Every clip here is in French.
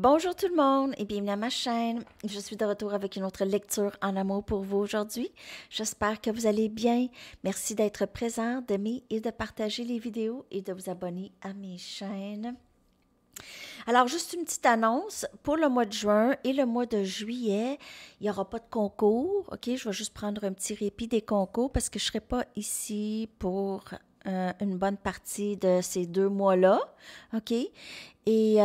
Bonjour tout le monde et bienvenue à ma chaîne. Je suis de retour avec une autre lecture en amour pour vous aujourd'hui. J'espère que vous allez bien. Merci d'être présent, d'aimer et de partager les vidéos et de vous abonner à mes chaînes. Alors, juste une petite annonce. Pour le mois de juin et le mois de juillet, il n'y aura pas de concours. OK, je vais juste prendre un petit répit des concours parce que je ne serai pas ici pour une bonne partie de ces 2 mois-là. OK? Et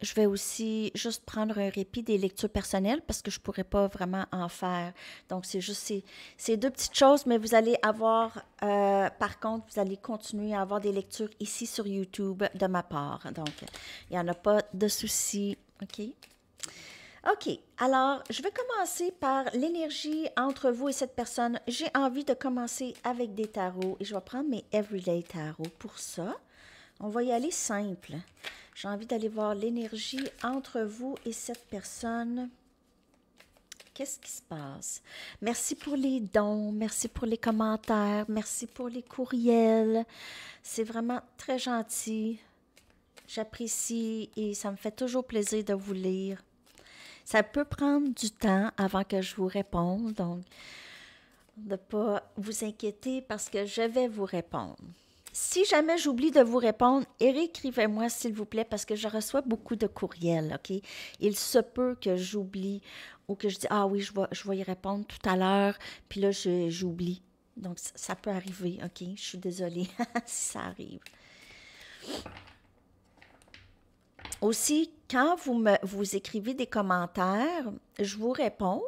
je vais aussi juste prendre un répit des lectures personnelles parce que je ne pourrais pas vraiment en faire. Donc, c'est juste ces 2 petites choses, mais vous allez avoir, par contre, vous allez continuer à avoir des lectures ici sur YouTube de ma part. Donc, il n'y en a pas de souci. OK? OK. Alors, je vais commencer par l'énergie entre vous et cette personne. J'ai envie de commencer avec des tarots et je vais prendre mes Everyday Tarots pour ça. On va y aller simple. J'ai envie d'aller voir l'énergie entre vous et cette personne. Qu'est-ce qui se passe? Merci pour les dons, merci pour les commentaires, merci pour les courriels. C'est vraiment très gentil. J'apprécie et ça me fait toujours plaisir de vous lire. Ça peut prendre du temps avant que je vous réponde, donc de ne pas vous inquiéter parce que je vais vous répondre. Si jamais j'oublie de vous répondre, écrivez-moi s'il vous plaît parce que je reçois beaucoup de courriels, OK? Il se peut que j'oublie ou que je dis « Ah oui, je vais y répondre tout à l'heure », puis là, j'oublie. Donc, ça peut arriver, OK? Je suis désolée si ça arrive. Aussi, quand vous écrivez des commentaires, je vous réponds,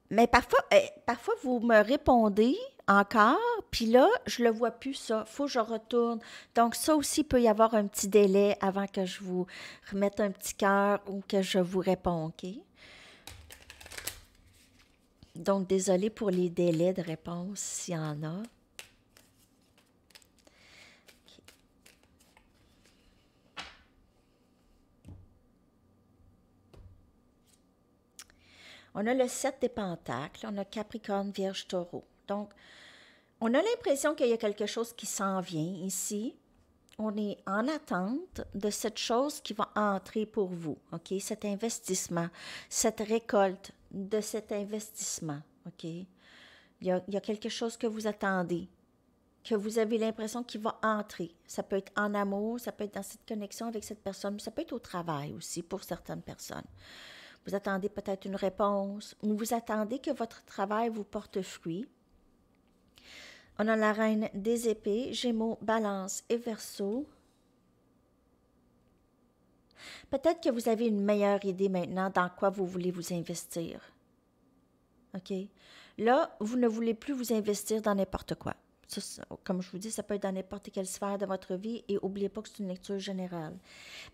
mais parfois vous me répondez encore, puis là, je le vois plus, ça. Il faut que je retourne. Donc, ça aussi, il peut y avoir un petit délai avant que je vous remette un petit cœur ou que je vous réponds, OK? Donc, désolée pour les délais de réponse, s'il y en a. On a le 7 des pentacles, on a Capricorne, Vierge, Taureau. Donc, on a l'impression qu'il y a quelque chose qui s'en vient ici. On est en attente de cette chose qui va entrer pour vous, OK? Cet investissement, cette récolte de cet investissement, OK? Il y a quelque chose que vous attendez, que vous avez l'impression qu'il va entrer. Ça peut être en amour, ça peut être dans cette connexion avec cette personne, mais ça peut être au travail aussi pour certaines personnes. Vous attendez peut-être une réponse ou vous attendez que votre travail vous porte fruit. On a la reine des épées, Gémeaux, Balance et Verseau. Peut-être que vous avez une meilleure idée maintenant dans quoi vous voulez vous investir. OK? Là, vous ne voulez plus vous investir dans n'importe quoi. Ça, comme je vous dis, ça peut être dans n'importe quelle sphère de votre vie et n'oubliez pas que c'est une lecture générale.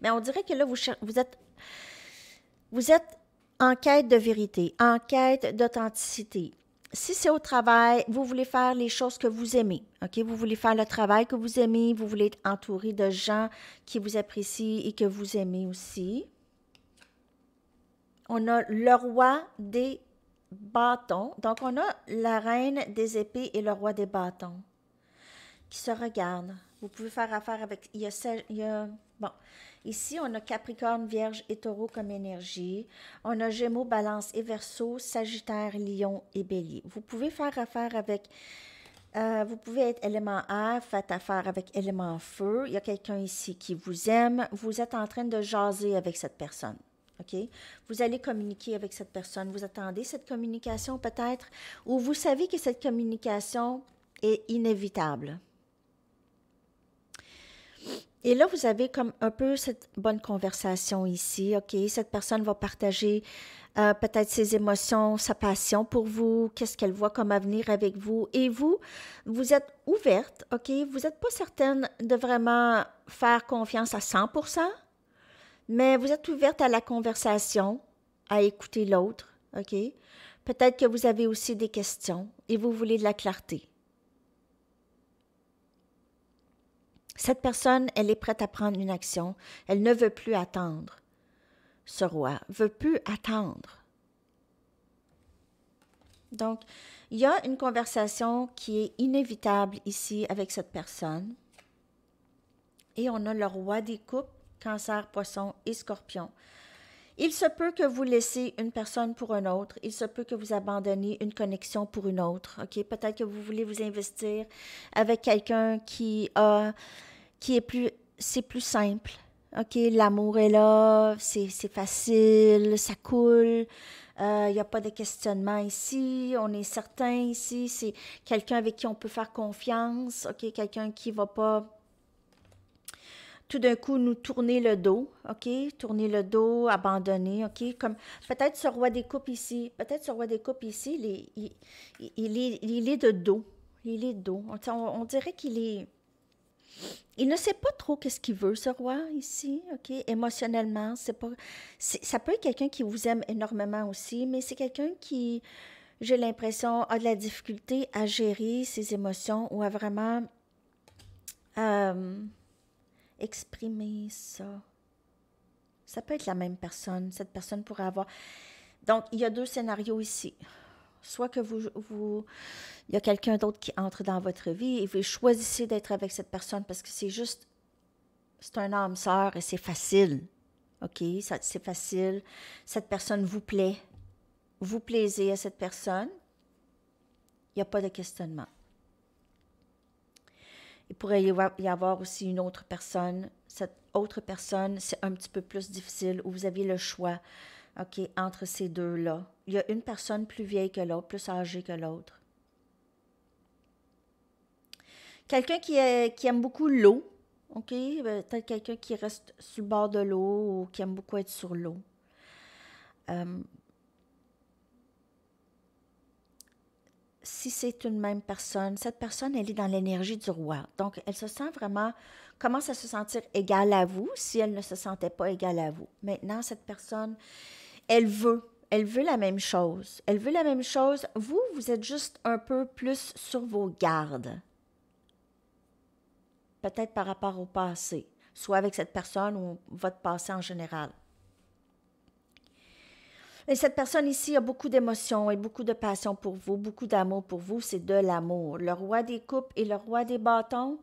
Mais on dirait que là, vous êtes en quête de vérité, en quête d'authenticité. Si c'est au travail, vous voulez faire les choses que vous aimez, OK? Vous voulez faire le travail que vous aimez, vous voulez être entouré de gens qui vous apprécient et que vous aimez aussi. On a le roi des bâtons. Donc, on a la reine des épées et le roi des bâtons qui se regardent. Vous pouvez faire affaire avec... bon, ici, on a Capricorne, Vierge et Taureau comme énergie. On a Gémeaux, Balance et Verseau, Sagittaire, Lion et Bélier. Vous pouvez faire affaire avec... vous pouvez être élément air, faites affaire avec élément feu. Il y a quelqu'un ici qui vous aime. Vous êtes en train de jaser avec cette personne. OK? Vous allez communiquer avec cette personne. Vous attendez cette communication peut-être, ou vous savez que cette communication est inévitable. Et là, vous avez comme un peu cette bonne conversation ici, OK? Cette personne va partager peut-être ses émotions, sa passion pour vous, qu'est-ce qu'elle voit comme avenir avec vous. Et vous êtes ouverte, OK? Vous n'êtes pas certaine de vraiment faire confiance à 100%, mais vous êtes ouverte à la conversation, à écouter l'autre, OK? Peut-être que vous avez aussi des questions et vous voulez de la clarté. Cette personne, elle est prête à prendre une action. Elle ne veut plus attendre. Ce roi ne veut plus attendre. Donc, il y a une conversation qui est inévitable ici avec cette personne. Et on a le roi des coupes Cancer, Poisson et Scorpion. Il se peut que vous laissez une personne pour une autre. Il se peut que vous abandonnez une connexion pour une autre. OK? Peut-être que vous voulez vous investir avec quelqu'un qui est plus, c'est plus simple. OK? L'amour est là, c'est facile, ça coule. Il n'y a pas de questionnement ici. On est certain ici. C'est quelqu'un avec qui on peut faire confiance. OK? Quelqu'un qui ne va pas tout d'un coup nous tourner le dos, OK? Tourner le dos, abandonner, OK? Comme peut-être ce roi des coupes ici, il est de dos. Il est de dos. On dirait qu'il est... Il ne sait pas trop qu'est-ce qu'il veut, ce roi, ici, OK? Émotionnellement, ça peut être quelqu'un qui vous aime énormément aussi, mais c'est quelqu'un qui, j'ai l'impression, a de la difficulté à gérer ses émotions ou à vraiment... exprimer ça. Ça peut être la même personne. Cette personne pourrait avoir... Donc, il y a deux scénarios ici. Soit que il y a quelqu'un d'autre qui entre dans votre vie et vous choisissez d'être avec cette personne parce que c'est un âme sœur et c'est facile. OK? C'est facile. Cette personne vous plaît. Vous plaisez à cette personne. Il n'y a pas de questionnement. Il pourrait y avoir aussi une autre personne. Cette autre personne, c'est un petit peu plus difficile où vous aviez le choix, OK, entre ces deux-là. Il y a une personne plus vieille que l'autre, plus âgée que l'autre. Quelqu'un qui aime beaucoup l'eau, OK? Peut-être quelqu'un qui reste sur le bord de l'eau ou qui aime beaucoup être sur l'eau. Si c'est une même personne, cette personne, elle est dans l'énergie du roi. Donc, elle se sent vraiment, commence à se sentir égale à vous si elle ne se sentait pas égale à vous. Maintenant, cette personne, elle veut la même chose. Elle veut la même chose. Vous êtes juste un peu plus sur vos gardes. Peut-être par rapport au passé, soit avec cette personne ou votre passé en général. Et cette personne ici a beaucoup d'émotions et beaucoup de passion pour vous, beaucoup d'amour pour vous, c'est de l'amour. Le roi des coupes et le roi des bâtons,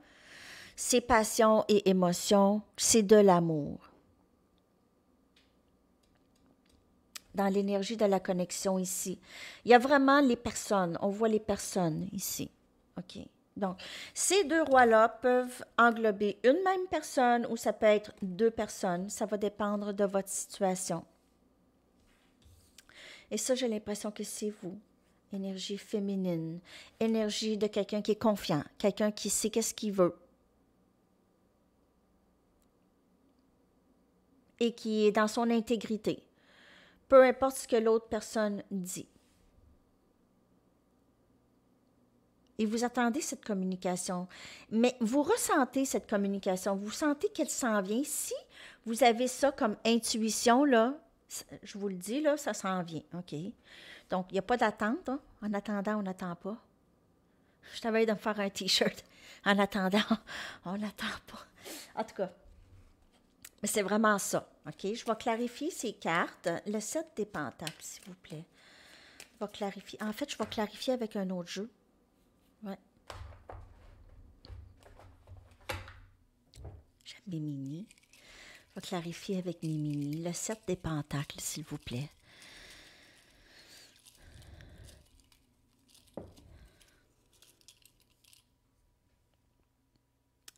c'est passion et émotion, c'est de l'amour. Dans l'énergie de la connexion ici. Il y a vraiment les personnes, on voit les personnes ici. OK. Donc, ces deux rois-là peuvent englober une même personne ou ça peut être deux personnes. Ça va dépendre de votre situation. Et ça, j'ai l'impression que c'est vous. Énergie féminine. Énergie de quelqu'un qui est confiant. Quelqu'un qui sait qu'est-ce qu'il veut. Et qui est dans son intégrité. Peu importe ce que l'autre personne dit. Et vous attendez cette communication. Mais vous ressentez cette communication. Vous sentez qu'elle s'en vient. Si vous avez ça comme intuition, là, je vous le dis, là, ça s'en vient, OK? Donc, il n'y a pas d'attente. Hein? En attendant, on n'attend pas. Je t'avais de me faire un T-shirt. En attendant, on n'attend pas. En tout cas, mais c'est vraiment ça, OK? Je vais clarifier ces cartes. Le 7 des pentacles, s'il vous plaît. Je vais clarifier. En fait, je vais clarifier avec un autre jeu. Ouais. J'aime mes mini. Je vais clarifier avec mes mini. Le 7 des pentacles, s'il vous plaît.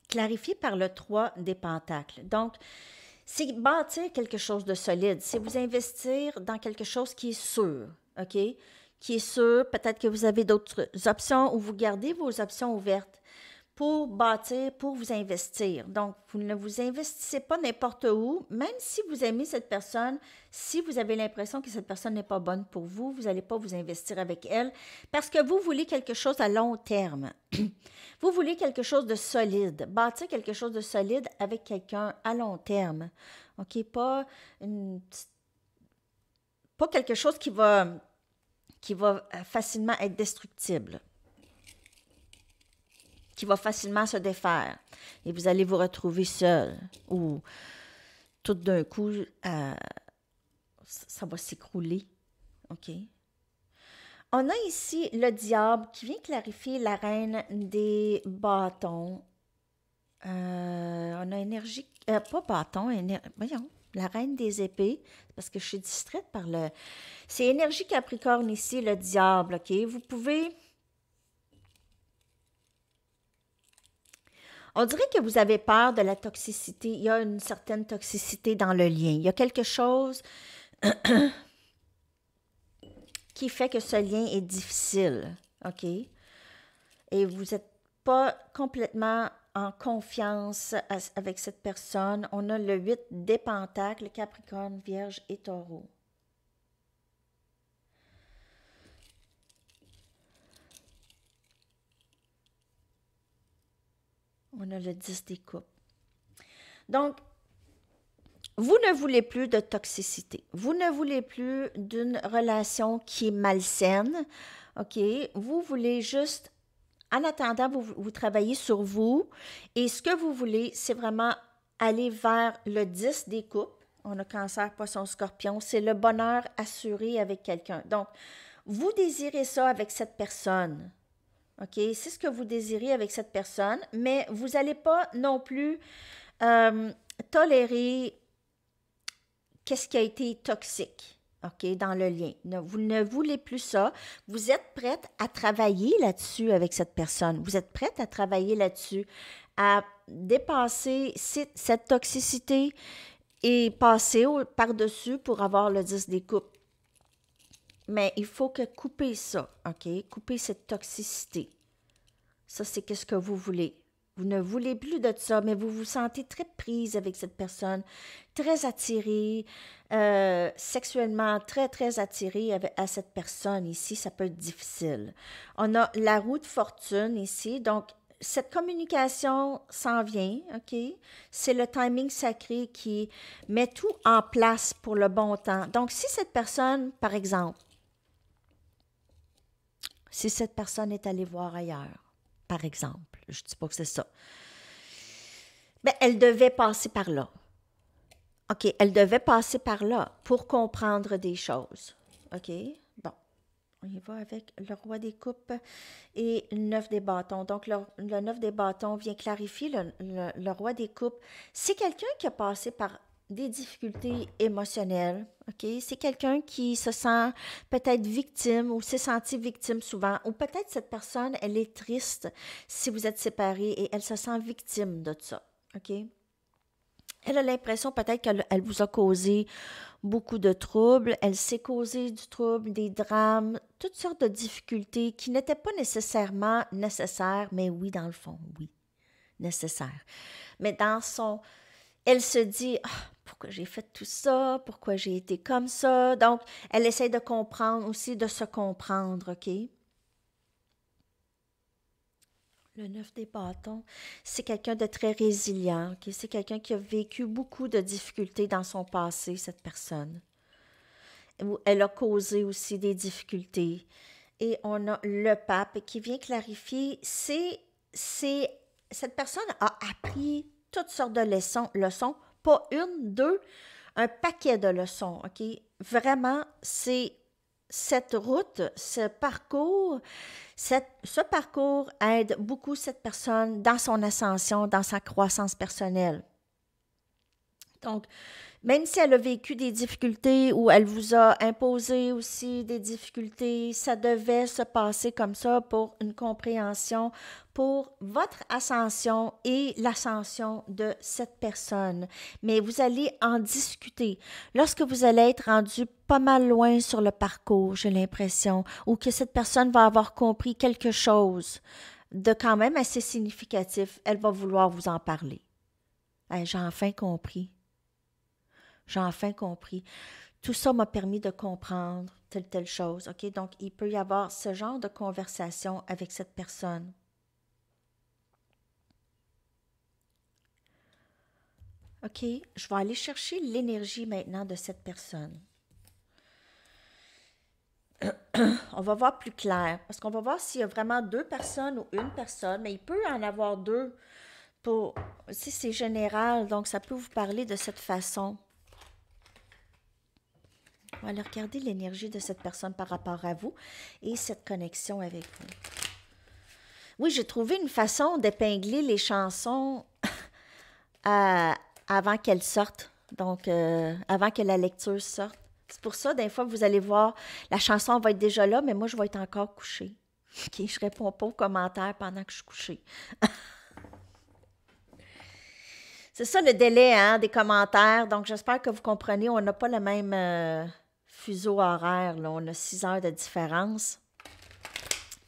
Clarifié par le 3 des pentacles. Donc, c'est bâtir quelque chose de solide. C'est vous investir dans quelque chose qui est sûr, OK? Qui est sûr. Peut-être que vous avez d'autres options ou vous gardez vos options ouvertes pour bâtir, pour vous investir. Donc, vous ne vous investissez pas n'importe où, même si vous aimez cette personne, si vous avez l'impression que cette personne n'est pas bonne pour vous, vous n'allez pas vous investir avec elle parce que vous voulez quelque chose à long terme. Vous voulez quelque chose de solide, bâtir quelque chose de solide avec quelqu'un à long terme. OK? Pas quelque chose qui va facilement être destructible, qui va facilement se défaire. Et vous allez vous retrouver seul ou tout d'un coup, ça va s'écrouler. OK? On a ici le diable qui vient clarifier la reine des bâtons. On a énergie pas bâton, voyons, la reine des épées, parce que je suis distraite par le... C'est énergie Capricorne ici, le diable, OK? Vous pouvez... On dirait que vous avez peur de la toxicité. Il y a une certaine toxicité dans le lien. Il y a quelque chose qui fait que ce lien est difficile, OK? Et vous n'êtes pas complètement en confiance avec cette personne. On a le 8 des pentacles, Capricorne, Vierge et Taureau. On a le 10 des coupes. Donc, vous ne voulez plus de toxicité. Vous ne voulez plus d'une relation qui est malsaine. OK? Vous voulez juste, en attendant, vous travaillez sur vous. Et ce que vous voulez, c'est vraiment aller vers le 10 des coupes. On a Cancer, Poisson, Scorpion. C'est le bonheur assuré avec quelqu'un. Donc, vous désirez ça avec cette personne. OK? C'est ce que vous désirez avec cette personne, mais vous n'allez pas non plus tolérer qu'est-ce qui a été toxique, OK, dans le lien. Vous ne voulez plus ça. Vous êtes prête à travailler là-dessus avec cette personne. Vous êtes prête à travailler là-dessus, à dépasser cette toxicité et passer par-dessus pour avoir le 10 des coupes. Mais il faut que couper ça, OK? Couper cette toxicité. Ça, c'est qu'est-ce que vous voulez. Vous ne voulez plus de ça, mais vous vous sentez très prise avec cette personne, très attirée, sexuellement très, très attirée à cette personne ici. Ça peut être difficile. On a la roue de fortune ici, donc cette communication s'en vient, OK? C'est le timing sacré qui met tout en place pour le bon temps. Donc, si cette personne, par exemple, si cette personne est allée voir ailleurs, par exemple, je ne dis pas que c'est ça, bien, elle devait passer par là. OK, elle devait passer par là pour comprendre des choses. OK, bon, on y va avec le roi des coupes et le 9 des bâtons. Donc, le 9 des bâtons vient clarifier le roi des coupes. C'est quelqu'un qui a passé par des difficultés émotionnelles, OK? C'est quelqu'un qui se sent peut-être victime ou s'est senti victime souvent, ou peut-être cette personne, elle est triste si vous êtes séparés et elle se sent victime de ça, OK? Elle a l'impression peut-être qu'elle vous a causé beaucoup de troubles, elle s'est causé du trouble, des drames, toutes sortes de difficultés qui n'étaient pas nécessairement nécessaires, mais oui, dans le fond, oui, nécessaires. Mais dans son... Elle se dit « Ah, pourquoi j'ai fait tout ça? Pourquoi j'ai été comme ça? » Donc, elle essaie de comprendre aussi, de se comprendre, OK? Le 9 des bâtons, c'est quelqu'un de très résilient, OK? C'est quelqu'un qui a vécu beaucoup de difficultés dans son passé, cette personne. Elle a causé aussi des difficultés. Et on a le pape qui vient clarifier, cette personne a appris toutes sortes de leçons, pas une, deux, un paquet de leçons, OK? Vraiment, c'est cette route, ce parcours aide beaucoup cette personne dans son ascension, dans sa croissance personnelle. Donc, même si elle a vécu des difficultés ou elle vous a imposé aussi des difficultés, ça devait se passer comme ça pour une compréhension, pour votre ascension et l'ascension de cette personne. Mais vous allez en discuter. Lorsque vous allez être rendu pas mal loin sur le parcours, j'ai l'impression, ou que cette personne va avoir compris quelque chose de quand même assez significatif, elle va vouloir vous en parler. Hey, j'ai enfin compris. J'ai enfin compris. Tout ça m'a permis de comprendre telle chose. OK? Donc, il peut y avoir ce genre de conversation avec cette personne. OK? Je vais aller chercher l'énergie maintenant de cette personne. On va voir plus clair, parce qu'on va voir s'il y a vraiment deux personnes ou une personne, mais il peut en avoir deux. Si c'est général, donc ça peut vous parler de cette façon. On va aller regarder l'énergie de cette personne par rapport à vous et cette connexion avec vous. Oui, j'ai trouvé une façon d'épingler les chansons à avant qu'elle sorte, donc avant que la lecture sorte. C'est pour ça, des fois, vous allez voir, la chanson va être déjà là, mais moi, je vais être encore couchée. OK, je réponds pas aux commentaires pendant que je suis couchée. C'est ça le délai hein, des commentaires. Donc, j'espère que vous comprenez. On n'a pas le même fuseau horaire. Là. On a 6 heures de différence.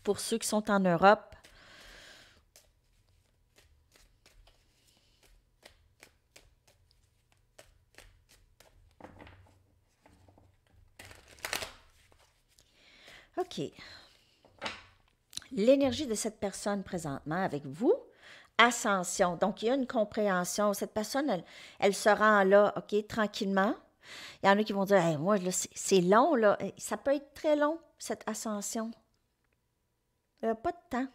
Pour ceux qui sont en Europe. OK. L'énergie de cette personne présentement avec vous. Ascension. Donc, il y a une compréhension. Cette personne, elle se rend là, OK, tranquillement. Il y en a qui vont dire, hey, moi, là, c'est long, là. Ça peut être très long, cette ascension. Il n'y a pas de temps.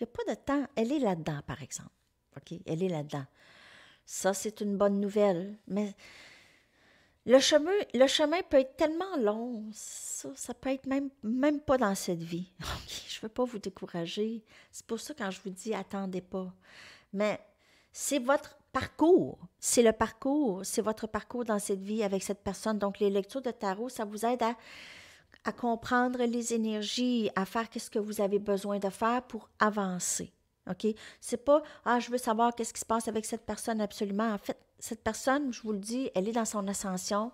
Il n'y a pas de temps. Elle est là-dedans, par exemple. OK? Elle est là-dedans. Ça, c'est une bonne nouvelle. Mais le chemin peut être tellement long. Ça peut être même pas dans cette vie. OK? Je ne veux pas vous décourager. C'est pour ça, quand je vous dis, attendez pas. Mais c'est votre parcours. C'est le parcours. C'est votre parcours dans cette vie avec cette personne. Donc, les lectures de tarot, ça vous aide à comprendre les énergies, à faire ce que vous avez besoin de faire pour avancer. OK? C'est pas, je veux savoir qu'est-ce qui se passe avec cette personne absolument. En fait, cette personne, je vous le dis, elle est dans son ascension.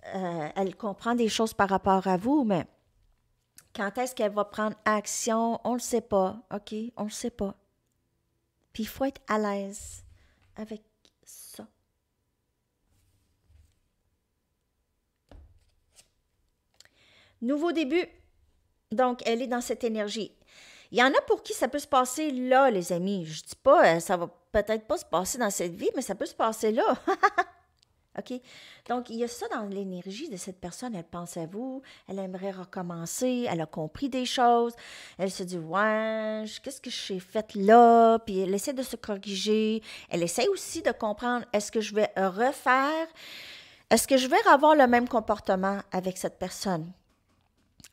Elle comprend des choses par rapport à vous, mais quand est-ce qu'elle va prendre action, on ne le sait pas. OK? On ne le sait pas. Puis il faut être à l'aise avec ça. Nouveau début. Donc, elle est dans cette énergie. Il y en a pour qui ça peut se passer là, les amis. Je dis pas, ça va peut-être pas se passer dans cette vie, mais ça peut se passer là. OK? Donc, il y a ça dans l'énergie de cette personne. Elle pense à vous, elle aimerait recommencer, elle a compris des choses. Elle se dit, ouais, qu'est-ce que j'ai fait là? Puis elle essaie de se corriger. Elle essaie aussi de comprendre, est-ce que je vais refaire? Est-ce que je vais avoir le même comportement avec cette personne?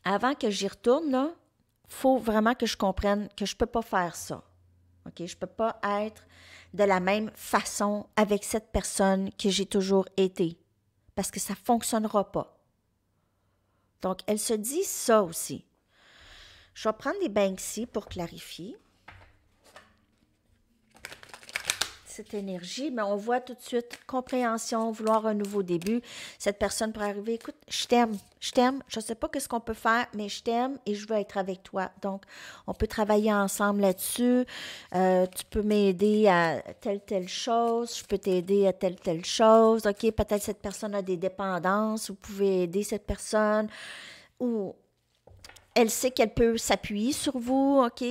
Avant que j'y retourne, là, il faut vraiment que je comprenne que je ne peux pas faire ça. OK? Je ne peux pas être de la même façon avec cette personne que j'ai toujours été. Parce que ça ne fonctionnera pas. Donc, elle se dit ça aussi. Je vais prendre des Banksy pour clarifier cette énergie, mais on voit tout de suite compréhension, vouloir un nouveau début. Cette personne pourrait arriver, écoute, je t'aime, je ne sais pas ce qu'on peut faire, mais je t'aime et je veux être avec toi. Donc, on peut travailler ensemble là-dessus. Tu peux m'aider à telle chose, je peux t'aider à telle chose. OK, peut-être cette personne a des dépendances, vous pouvez aider cette personne. Ou elle sait qu'elle peut s'appuyer sur vous, OK?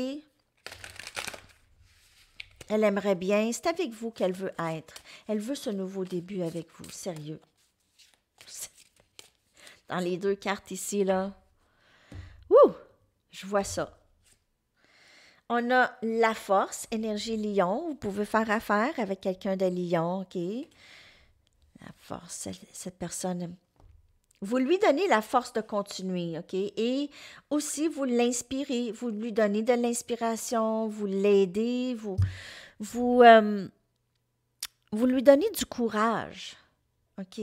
Elle aimerait bien. C'est avec vous qu'elle veut être. Elle veut ce nouveau début avec vous. Sérieux. Dans les 2 cartes ici, là. Ouh! Je vois ça. On a la force, énergie lion. Vous pouvez faire affaire avec quelqu'un de lion, OK? La force, cette personne. Vous lui donnez la force de continuer, OK? Et aussi, vous l'inspirez. Vous lui donnez de l'inspiration. Vous l'aidez. Vous lui donnez du courage, OK?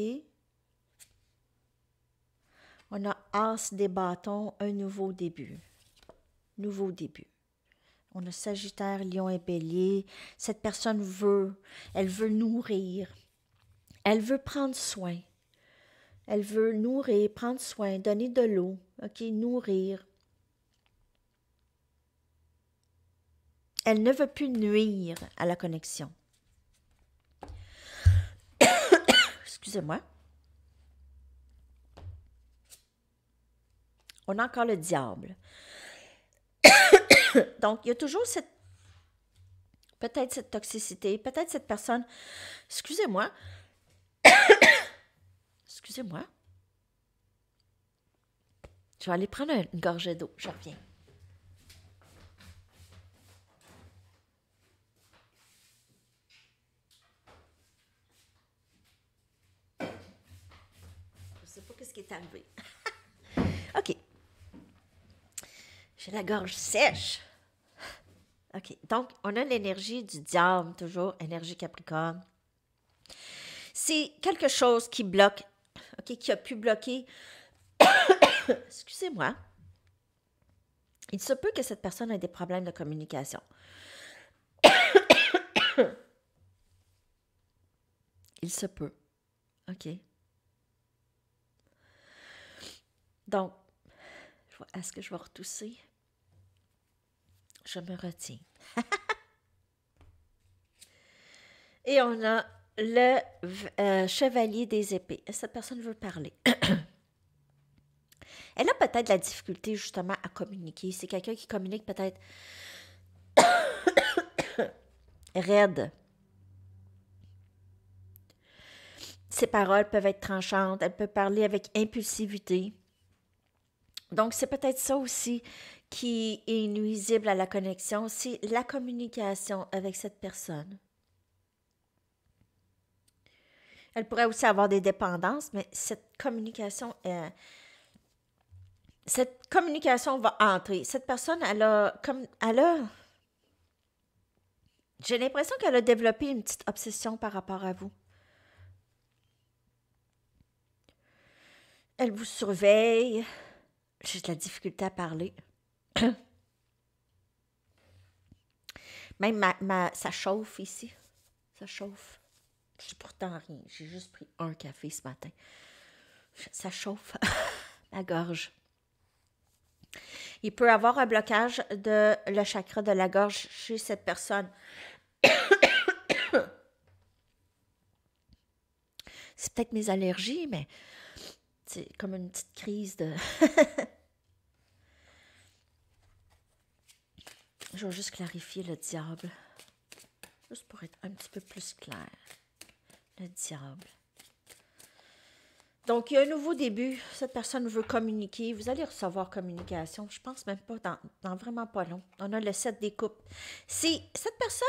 On a As des bâtons, un nouveau début. Nouveau début. On a Sagittaire, Lion et Bélier. Cette personne elle veut nourrir. Elle veut prendre soin. Elle veut nourrir, prendre soin, donner de l'eau, OK? Nourrir. Elle ne veut plus nuire à la connexion. Excusez-moi. On a encore le diable. Donc, il y a toujours peut-être cette toxicité, peut-être cette personne. Excusez-moi. Excusez-moi. Je vais aller prendre une gorgée d'eau. Je reviens. Je ne sais pas ce qui est arrivé. OK. J'ai la gorge sèche. OK. Donc, on a l'énergie du diable, toujours, énergie Capricorne. C'est quelque chose qui bloque, OK, qui a pu bloquer. Excusez-moi. Il se peut que cette personne ait des problèmes de communication. Il se peut. OK. Donc, est-ce que je vais retousser? Je me retiens. Et on a le chevalier des épées. Cette personne veut parler. Elle a peut-être de la difficulté justement à communiquer. C'est quelqu'un qui communique peut-être raide. Ses paroles peuvent être tranchantes. Elle peut parler avec impulsivité. Donc, c'est peut-être ça aussi qui est nuisible à la connexion. C'est la communication avec cette personne. Elle pourrait aussi avoir des dépendances, mais cette communication va entrer. Cette personne, j'ai l'impression qu'elle a développé une petite obsession par rapport à vous. Elle vous surveille. J'ai de la difficulté à parler. Même ça chauffe ici. Ça chauffe. J'ai pourtant rien. J'ai juste pris un café ce matin. Ça chauffe la gorge. Il peut avoir un blocage de le chakra de la gorge chez cette personne. C'est peut-être mes allergies, mais c'est comme une petite crise de... Je vais juste clarifier le diable. Juste pour être un petit peu plus clair. Le diable. Donc, il y a un nouveau début. Cette personne veut communiquer. Vous allez recevoir communication. Je pense même pas dans vraiment pas long. On a le 7 des coupes. C'est cette personne,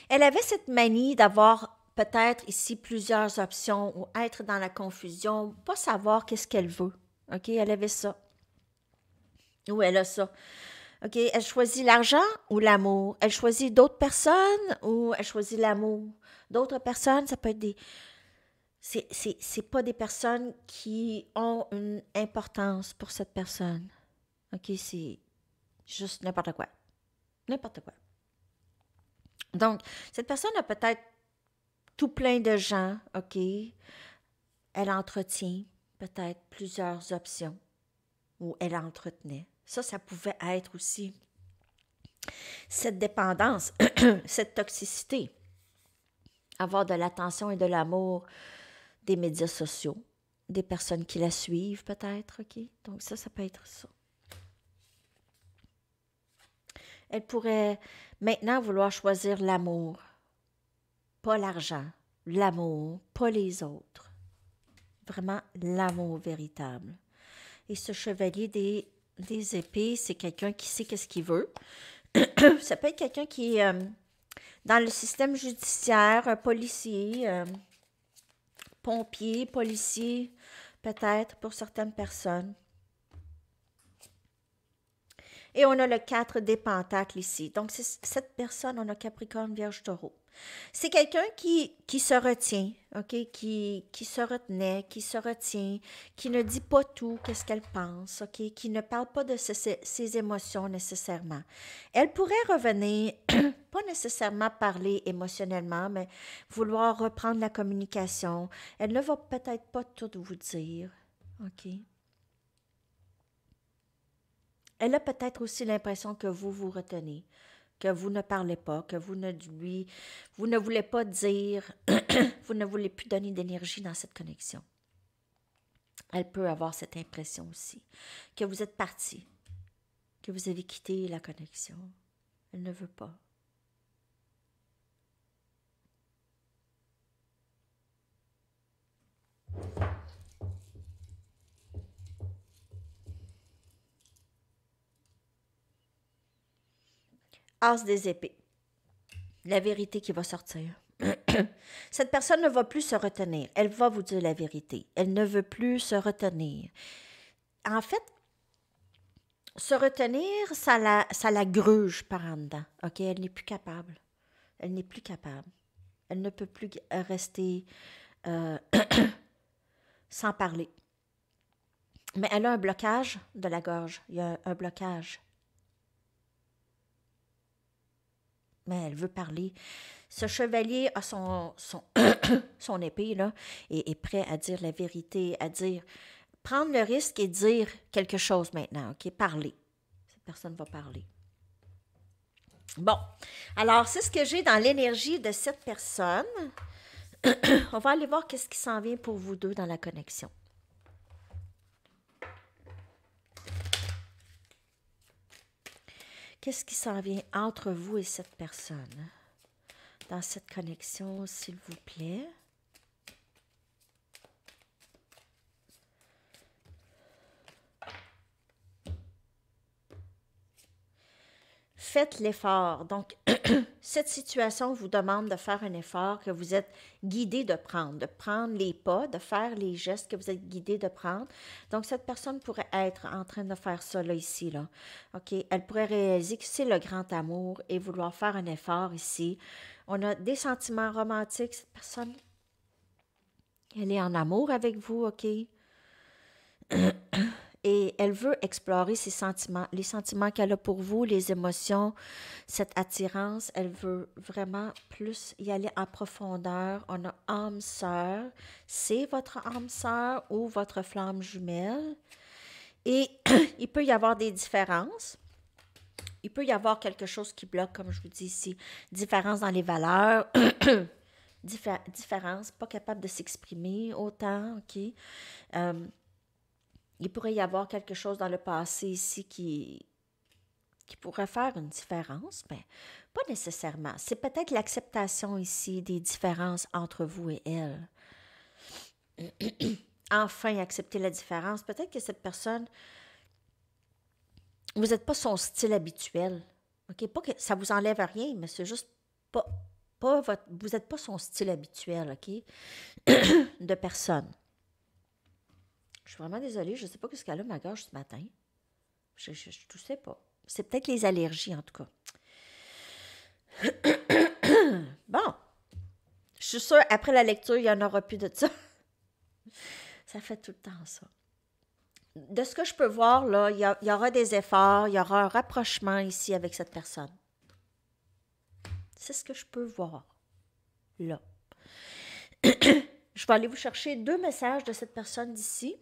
elle avait cette manie d'avoir peut-être ici plusieurs options ou être dans la confusion, pas savoir qu'est-ce qu'elle veut. OK? Elle avait ça. Ou elle a ça. OK? Elle choisit l'argent ou l'amour? Elle choisit d'autres personnes ou elle choisit l'amour? D'autres personnes, ça peut être des... C'est pas des personnes qui ont une importance pour cette personne. OK? C'est juste n'importe quoi. N'importe quoi. Donc, cette personne a peut-être tout plein de gens, OK? Elle entretient peut-être plusieurs options ou elle entretenait. Ça pouvait être aussi cette dépendance, cette toxicité. Avoir de l'attention et de l'amour des médias sociaux, des personnes qui la suivent peut-être, OK? Donc ça peut être ça. Elle pourrait maintenant vouloir choisir l'amour, pas l'argent, l'amour, pas les autres. Vraiment l'amour véritable. Et ce chevalier des épées, c'est quelqu'un qui sait qu'est-ce qu'il veut. Ça peut être quelqu'un qui est dans le système judiciaire, un policier, pompier, policier, peut-être pour certaines personnes. Et on a le 4 des pentacles ici. Donc, c'est cette personne, on a Capricorne, Vierge, Taureau. C'est quelqu'un qui se retient, OK? Qui se retenait, qui se retient, qui ne dit pas tout, qu'est-ce qu'elle pense, OK? Qui ne parle pas de ses émotions nécessairement. Elle pourrait revenir, pas nécessairement parler émotionnellement, mais vouloir reprendre la communication. Elle ne va peut-être pas tout vous dire, OK? Elle a peut-être aussi l'impression que vous retenez, que vous ne parlez pas, que vous ne voulez pas dire, vous ne voulez plus donner d'énergie dans cette connexion. Elle peut avoir cette impression aussi, que vous êtes parti, que vous avez quitté la connexion. Elle ne veut pas. As des épées. La vérité qui va sortir. Cette personne ne va plus se retenir. Elle va vous dire la vérité. Elle ne veut plus se retenir. En fait, se retenir, ça la gruge par en dedans. OK? Elle n'est plus capable. Elle n'est plus capable. Elle ne peut plus rester euh, sans parler. Mais elle a un blocage de la gorge. Il y a un blocage. Mais elle veut parler. Ce chevalier a son épée, là, et est prêt à dire la vérité, à dire, prendre le risque et dire quelque chose maintenant, OK? Parler. Cette personne va parler. Bon, alors c'est ce que j'ai dans l'énergie de cette personne. On va aller voir qu'est-ce qui s'en vient pour vous deux dans la connexion. Qu'est-ce qui s'en vient entre vous et cette personne? Dans cette connexion, s'il vous plaît. Faites l'effort. Donc, cette situation vous demande de faire un effort que vous êtes guidé de prendre les pas, de faire les gestes que vous êtes guidé de prendre. Donc, cette personne pourrait être en train de faire ça, là, ici, là. OK? Elle pourrait réaliser que c'est le grand amour et vouloir faire un effort ici. On a des sentiments romantiques. Cette personne, elle est en amour avec vous, OK? Et elle veut explorer ses sentiments, les sentiments qu'elle a pour vous, les émotions, cette attirance. Elle veut vraiment plus y aller en profondeur. On a âme sœur. C'est votre âme sœur ou votre flamme jumelle. Et il peut y avoir des différences. Il peut y avoir quelque chose qui bloque, comme je vous dis ici. Différence dans les valeurs. Différence, pas capable de s'exprimer autant, OK? Il pourrait y avoir quelque chose dans le passé ici qui pourrait faire une différence, mais pas nécessairement. C'est peut-être l'acceptation ici des différences entre vous et elle. Enfin, accepter la différence. Peut-être que cette personne, vous n'êtes pas son style habituel. OK? Pas que ça vous enlève rien, mais c'est juste pas vous n'êtes pas son style habituel, OK? De personne. Je suis vraiment désolée, je ne sais pas ce qu'elle a ma gorge ce matin. Je ne sais pas. C'est peut-être les allergies, en tout cas. Bon. Je suis sûre, après la lecture, il n'y en aura plus de ça. Ça fait tout le temps ça. De ce que je peux voir, là, il y aura des efforts, il y aura un rapprochement ici avec cette personne. C'est ce que je peux voir, là. Je vais aller vous chercher 2 messages de cette personne d'ici.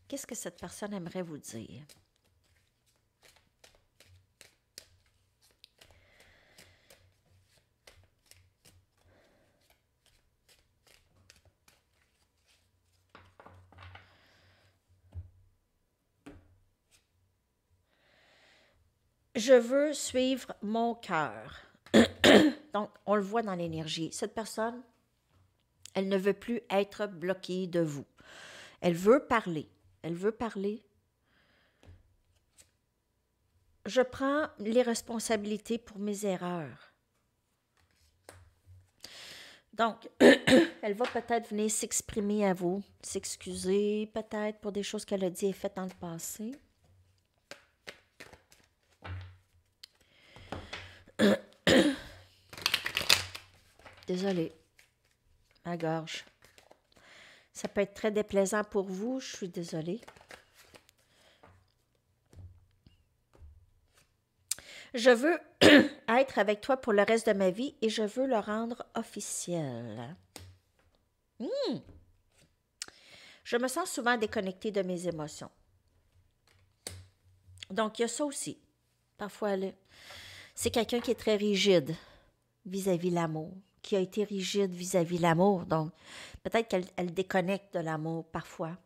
Qu'est-ce que cette personne aimerait vous dire? Je veux suivre mon cœur. Donc, on le voit dans l'énergie. Cette personne, elle ne veut plus être bloquée de vous. Elle veut parler. Elle veut parler. Je prends les responsabilités pour mes erreurs. Donc, elle va peut-être venir s'exprimer à vous, s'excuser peut-être pour des choses qu'elle a dit et faites dans le passé. Désolée, ma gorge. Ça peut être très déplaisant pour vous, je suis désolée. Je veux être avec toi pour le reste de ma vie et je veux le rendre officiel. Je me sens souvent déconnectée de mes émotions. Donc, il y a ça aussi. Parfois, c'est quelqu'un qui est très rigide vis-à-vis l'amour, qui a été rigide vis-à-vis l'amour. Donc, peut-être qu'elle déconnecte de l'amour parfois.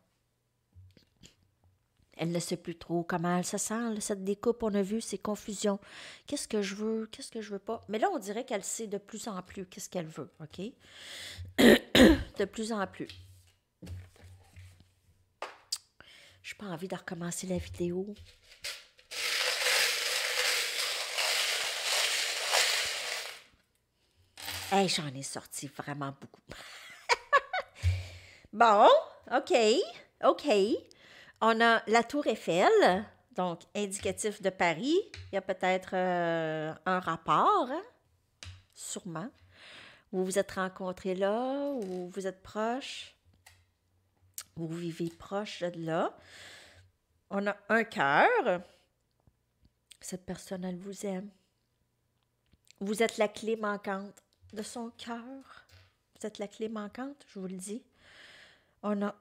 Elle ne sait plus trop comment elle se sent, cette découpe, on a vu, ces confusions. Qu'est-ce que je veux pas? Mais là, on dirait qu'elle sait de plus en plus qu'est-ce qu'elle veut, OK? De plus en plus. Je n'ai pas envie de recommencer la vidéo. Hey, j'en ai sorti vraiment beaucoup. Bon, OK. On a la Tour Eiffel. Donc, indicatif de Paris. Il y a peut-être un rapport, hein? Sûrement. Vous vous êtes rencontrés là, ou vous êtes proches, ou vous vivez proche de là. On a un cœur. Cette personne, elle vous aime. Vous êtes la clé manquante de son cœur. Vous êtes la clé manquante, je vous le dis. On a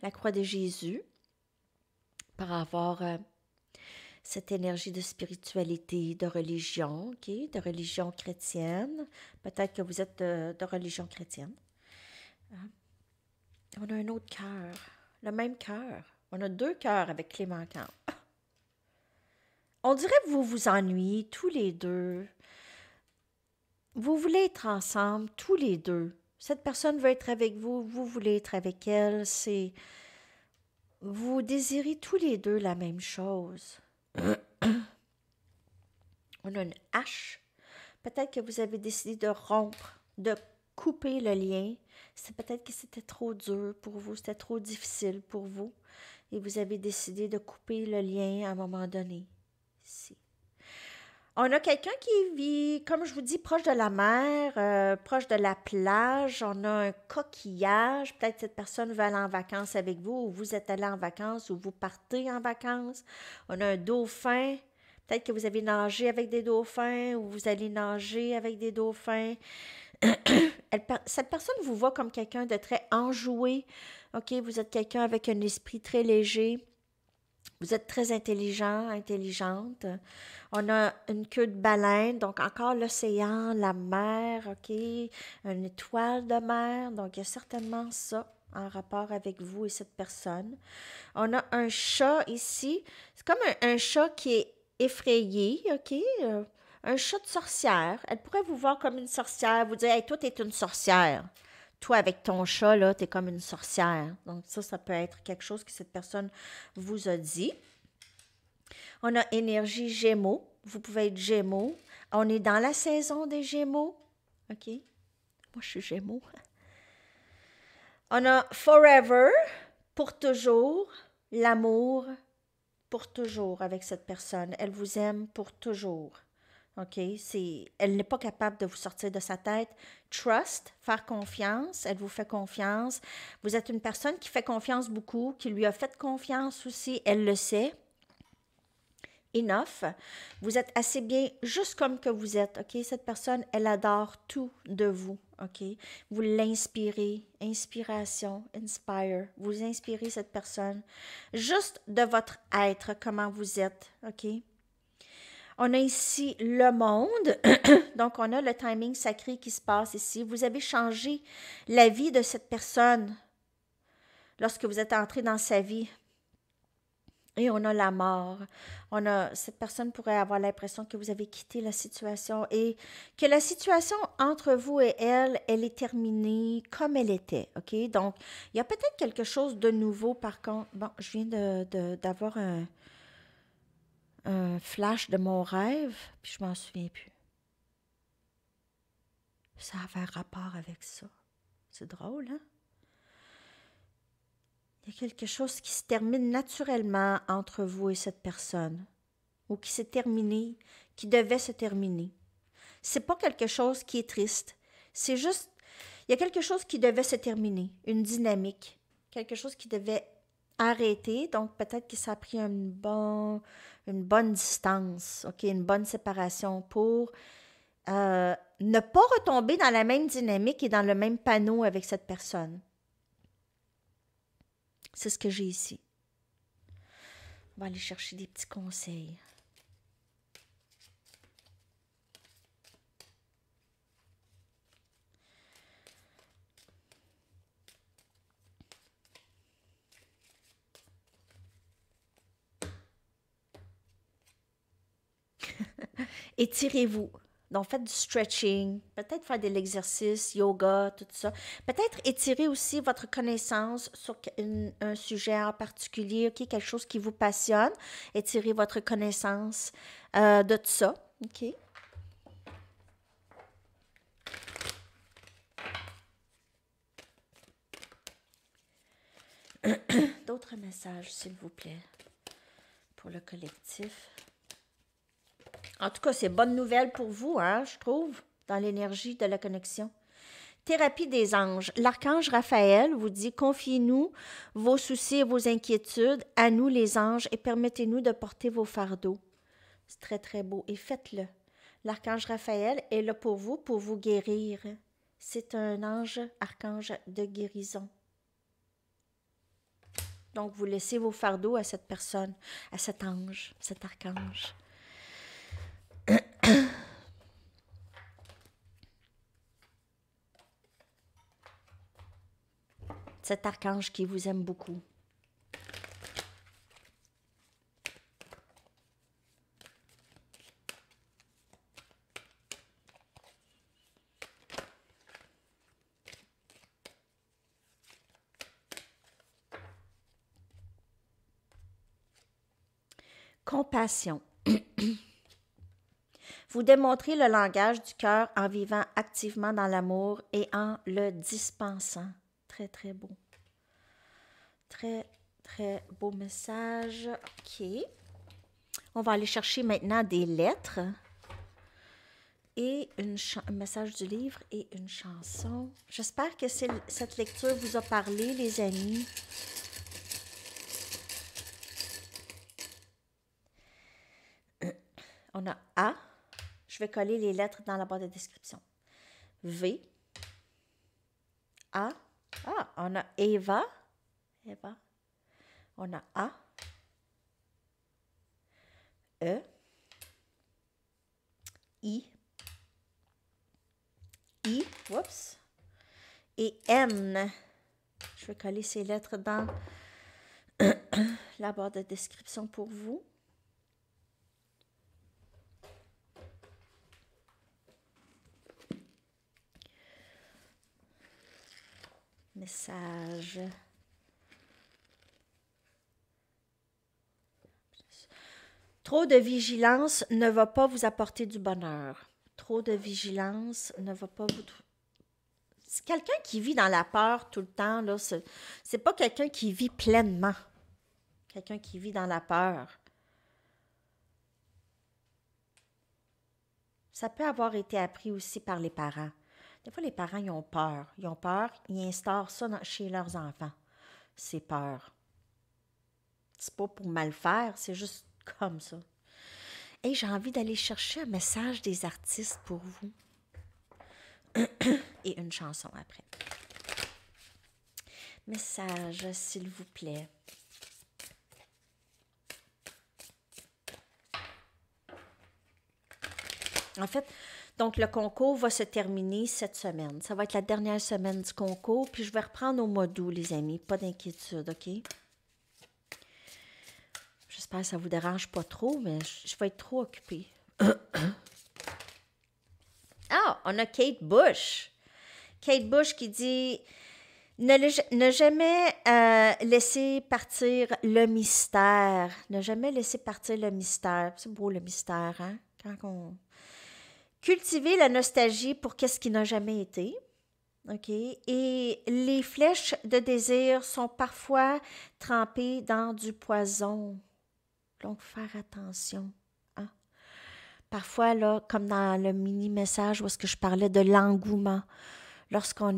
la croix de Jésus par avoir cette énergie de spiritualité, de religion, OK? De religion chrétienne. Peut-être que vous êtes de religion chrétienne. On a un autre cœur, le même cœur. On a deux cœurs avec clé manquante. On dirait que vous vous ennuyez tous les deux. Vous voulez être ensemble tous les deux. Cette personne veut être avec vous, vous voulez être avec elle. Vous désirez tous les deux la même chose. On a une hache. Peut-être que vous avez décidé de rompre, de couper le lien. C'est peut-être que c'était trop dur pour vous, c'était trop difficile pour vous. Et vous avez décidé de couper le lien à un moment donné. Ici. On a quelqu'un qui vit, comme je vous dis, proche de la mer, proche de la plage. On a un coquillage. Peut-être que cette personne veut aller en vacances avec vous, ou vous êtes allé en vacances, ou vous partez en vacances. On a un dauphin. Peut-être que vous avez nagé avec des dauphins, ou vous allez nager avec des dauphins. Cette personne vous voit comme quelqu'un de très enjoué. OK, vous êtes quelqu'un avec un esprit très léger. Vous êtes très intelligent, intelligente. On a une queue de baleine, donc encore l'océan, la mer, OK? Une étoile de mer, donc il y a certainement ça en rapport avec vous et cette personne. On a un chat ici. C'est comme un chat qui est effrayé, OK? Un chat de sorcière. Elle pourrait vous voir comme une sorcière, vous dire, hey, toi, t'es une sorcière. Toi, avec ton chat, là, t'es comme une sorcière. Donc, ça peut être quelque chose que cette personne vous a dit. On a énergie Gémeaux. Vous pouvez être Gémeaux. On est dans la saison des Gémeaux. OK? Moi, je suis Gémeaux. On a Forever, pour toujours, l'amour pour toujours avec cette personne. Elle vous aime pour toujours. OK? Elle n'est pas capable de vous sortir de sa tête. Trust, faire confiance. Elle vous fait confiance. Vous êtes une personne qui fait confiance beaucoup, qui lui a fait confiance aussi. Elle le sait. Enough. Vous êtes assez bien juste comme que vous êtes, OK? Cette personne, elle adore tout de vous, OK? Vous l'inspirez. Inspiration, inspire. Vous inspirez cette personne juste de votre être, comment vous êtes, OK? On a ici le monde, donc on a le timing sacré qui se passe ici. Vous avez changé la vie de cette personne lorsque vous êtes entré dans sa vie. Et on a la mort. Cette personne pourrait avoir l'impression que vous avez quitté la situation et que la situation entre vous et elle, elle est terminée comme elle était, OK? Donc, il y a peut-être quelque chose de nouveau, par contre. Bon, je viens d'avoir un flash de mon rêve, puis je m'en souviens plus. Ça avait un rapport avec ça. C'est drôle, hein? Il y a quelque chose qui se termine naturellement entre vous et cette personne, ou qui s'est terminé, qui devait se terminer. C'est pas quelque chose qui est triste. C'est juste, il y a quelque chose qui devait se terminer, une dynamique, quelque chose qui devait arrêter. Donc peut-être que ça a pris une bonne distance, ok, une bonne séparation pour ne pas retomber dans la même dynamique et dans le même panneau avec cette personne. C'est ce que j'ai ici. On va aller chercher des petits conseils. Étirez-vous. Donc, faites du stretching, peut-être faire de l'exercice, yoga, tout ça. Peut-être étirer aussi votre connaissance sur un sujet en particulier, OK, quelque chose qui vous passionne. Étirer votre connaissance de tout ça, OK? D'autres messages, s'il vous plaît, pour le collectif. En tout cas, c'est bonne nouvelle pour vous, hein, je trouve, dans l'énergie de la connexion. Thérapie des anges. L'archange Raphaël vous dit: confiez-nous vos soucis et vos inquiétudes à nous les anges et permettez-nous de porter vos fardeaux. C'est très, très beau. Et faites-le. L'archange Raphaël est là pour vous guérir. C'est un ange, archange de guérison. Donc, vous laissez vos fardeaux à cette personne, à cet ange, cet archange. Cet archange qui vous aime beaucoup. Compassion. Vous démontrez le langage du cœur en vivant activement dans l'amour et en le dispensant. Très, très beau. Très, très beau message. OK. On va aller chercher maintenant des lettres et un message du livre et une chanson. J'espère que cette lecture vous a parlé, les amis. On a A. Je vais coller les lettres dans la boîte de description. V. A. Ah, on a Eva. Eva. On a A. E. I. I. Oups. Et N. Je vais coller ces lettres dans la barre de description pour vous. Message. Trop de vigilance ne va pas vous apporter du bonheur. Trop de vigilance ne va pas vous... C'est quelqu'un qui vit dans la peur tout le temps, là, c'est pas quelqu'un qui vit pleinement. Quelqu'un qui vit dans la peur. Ça peut avoir été appris aussi par les parents. Des fois, les parents, ils ont peur. Ils ont peur, ils instaurent ça chez leurs enfants. C'est peur. C'est pas pour mal faire, c'est juste comme ça. Et j'ai envie d'aller chercher un message des artistes pour vous. Et une chanson après. Message, s'il vous plaît. En fait, donc le concours va se terminer cette semaine. Ça va être la dernière semaine du concours, puis je vais reprendre au mois d'août, les amis. Pas d'inquiétude, OK? J'espère que ça ne vous dérange pas trop, mais je vais être trop occupée. Ah, on a Kate Bush. Kate Bush qui dit « Ne jamais laisser partir le mystère. » Ne jamais laisser partir le mystère. C'est beau, le mystère, hein? Quand on... Cultiver la nostalgie pour qu'est-ce qui n'a jamais été. OK? Et les flèches de désir sont parfois trempées dans du poison. Donc, faire attention. Hein? Parfois, là, comme dans le mini-message où est-ce que je parlais de l'engouement, lorsqu'on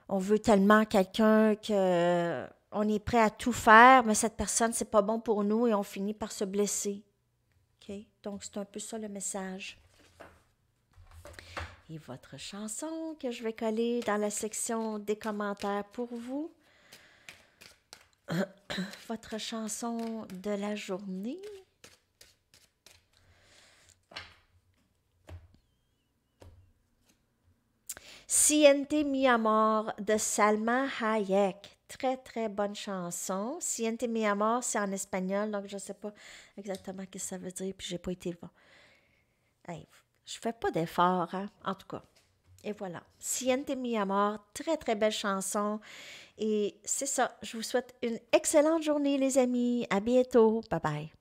on veut tellement quelqu'un qu'on est prêt à tout faire, mais cette personne, c'est pas bon pour nous et on finit par se blesser. OK? Donc, c'est un peu ça le message. Et votre chanson que je vais coller dans la section des commentaires pour vous. Votre chanson de la journée. Siente mi amor de Salma Hayek. Très, très bonne chanson. Siente mi amor, c'est en espagnol, donc je ne sais pas exactement ce que ça veut dire, puis je n'ai pas été le voir. Hey, je fais pas d'effort, hein? En tout cas. Et voilà. Siente mi amor, très, très belle chanson. Et c'est ça. Je vous souhaite une excellente journée, les amis. À bientôt. Bye bye.